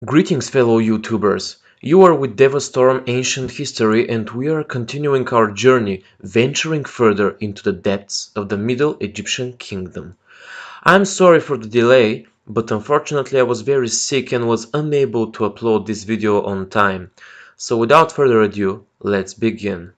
Greetings fellow YouTubers, you are with Devastorm Ancient History and we are continuing our journey, venturing further into the depths of the Middle Egyptian Kingdom. I'm sorry for the delay, but unfortunately I was very sick and was unable to upload this video on time. So without further ado, let's begin.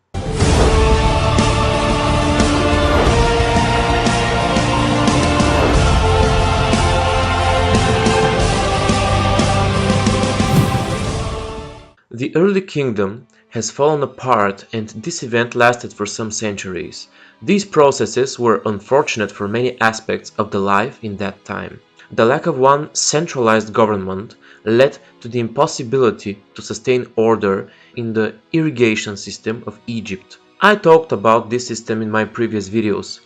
The early kingdom has fallen apart and this event lasted for some centuries. These processes were unfortunate for many aspects of the life in that time. The lack of one centralized government led to the impossibility to sustain order in the irrigation system of Egypt. I talked about this system in my previous videos.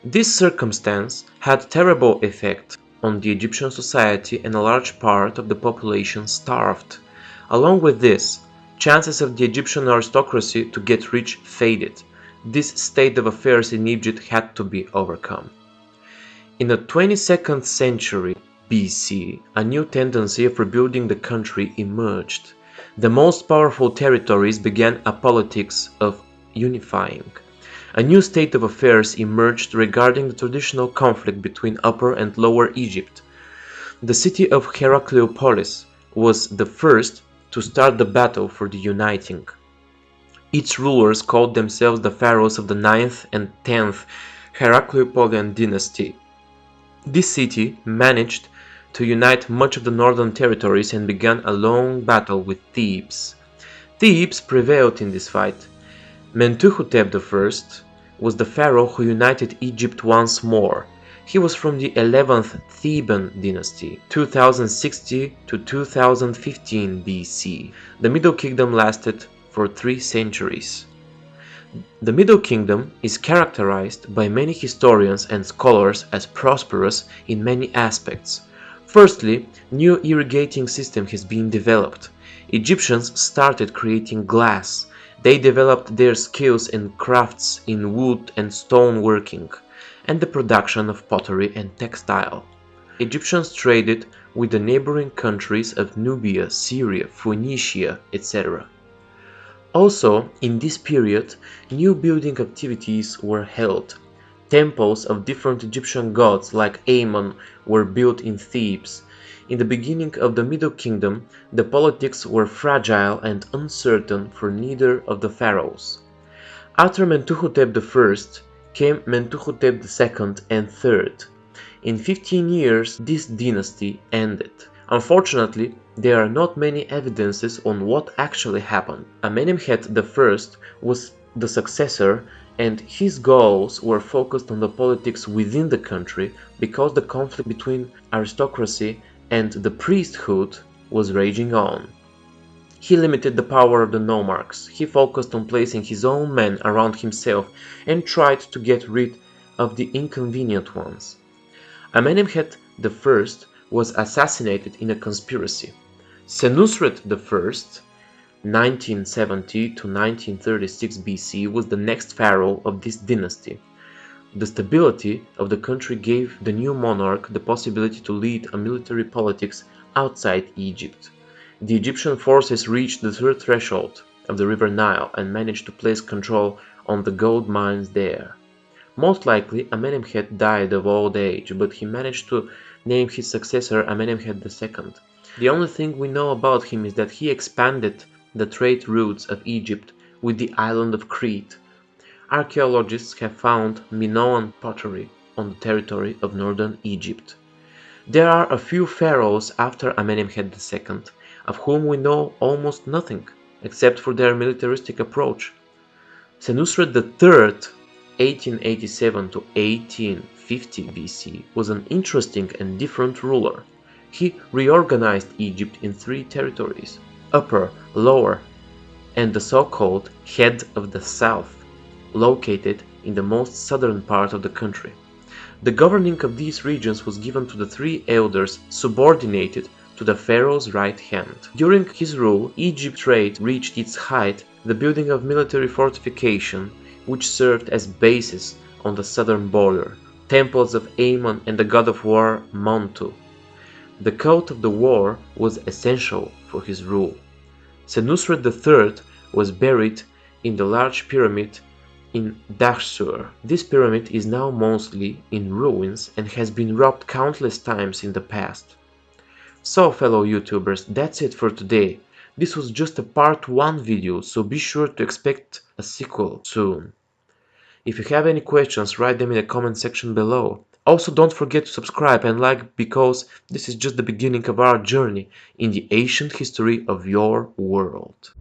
This circumstance had terrible effect on the Egyptian society and a large part of the population starved. Along with this, chances of the Egyptian aristocracy to get rich faded. This state of affairs in Egypt had to be overcome. In the 22nd century BC, a new tendency of rebuilding the country emerged. The most powerful territories began a politics of unifying. A new state of affairs emerged regarding the traditional conflict between Upper and Lower Egypt. The city of Heracleopolis was the first to start the battle for the uniting. Its rulers called themselves the pharaohs of the 9th and 10th Heracleopolitan dynasty. This city managed to unite much of the northern territories and began a long battle with Thebes. Thebes prevailed in this fight. Mentuhotep I was the pharaoh who united Egypt once more. He was from the 11th Theban dynasty, 2060 to 2015 BC. The Middle Kingdom lasted for 3 centuries. The Middle Kingdom is characterized by many historians and scholars as prosperous in many aspects. Firstly, new irrigating system has been developed. Egyptians started creating glass. They developed their skills and crafts in wood and stone working, and the production of pottery and textile. Egyptians traded with the neighboring countries of Nubia, Syria, Phoenicia, etc. Also, in this period, new building activities were held. Temples of different Egyptian gods like Ammon were built in Thebes. In the beginning of the Middle Kingdom, the politics were fragile and uncertain for neither of the pharaohs. After Mentuhotep I, came Mentuhotep II and III. In 15 years, this dynasty ended. Unfortunately, there are not many evidences on what actually happened. Amenemhet I was the successor and his goals were focused on the politics within the country because the conflict between aristocracy and the priesthood was raging on. He limited the power of the nomarchs. He focused on placing his own men around himself and tried to get rid of the inconvenient ones. Amenemhet I was assassinated in a conspiracy. Senusret I, 1970 to 1936 BC, was the next pharaoh of this dynasty. The stability of the country gave the new monarch the possibility to lead a military politics outside Egypt. The Egyptian forces reached the third threshold of the river Nile and managed to place control on the gold mines there. Most likely Amenemhet died of old age, but he managed to name his successor Amenemhet II. The only thing we know about him is that he expanded the trade routes of Egypt with the island of Crete. Archaeologists have found Minoan pottery on the territory of northern Egypt. There are a few pharaohs after Amenemhet II, of whom we know almost nothing, except for their militaristic approach. Senusret III, 1887 to 1850 BC, was an interesting and different ruler. He reorganized Egypt in 3 territories, Upper, Lower, and the so-called Head of the South, located in the most southern part of the country. The governing of these regions was given to the 3 elders subordinated to the pharaoh's right hand. During his rule, Egypt's trade reached its height, the building of military fortification, which served as bases on the southern border, temples of Ammon and the god of war Montu. The code of the war was essential for his rule. Senusret III was buried in the large pyramid in Dahshur. This pyramid is now mostly in ruins and has been robbed countless times in the past. So fellow YouTubers, that's it for today. This was just a part 1 video, so be sure to expect a sequel soon. If you have any questions, write them in the comment section below. Also, don't forget to subscribe and like, because this is just the beginning of our journey in the ancient history of your world.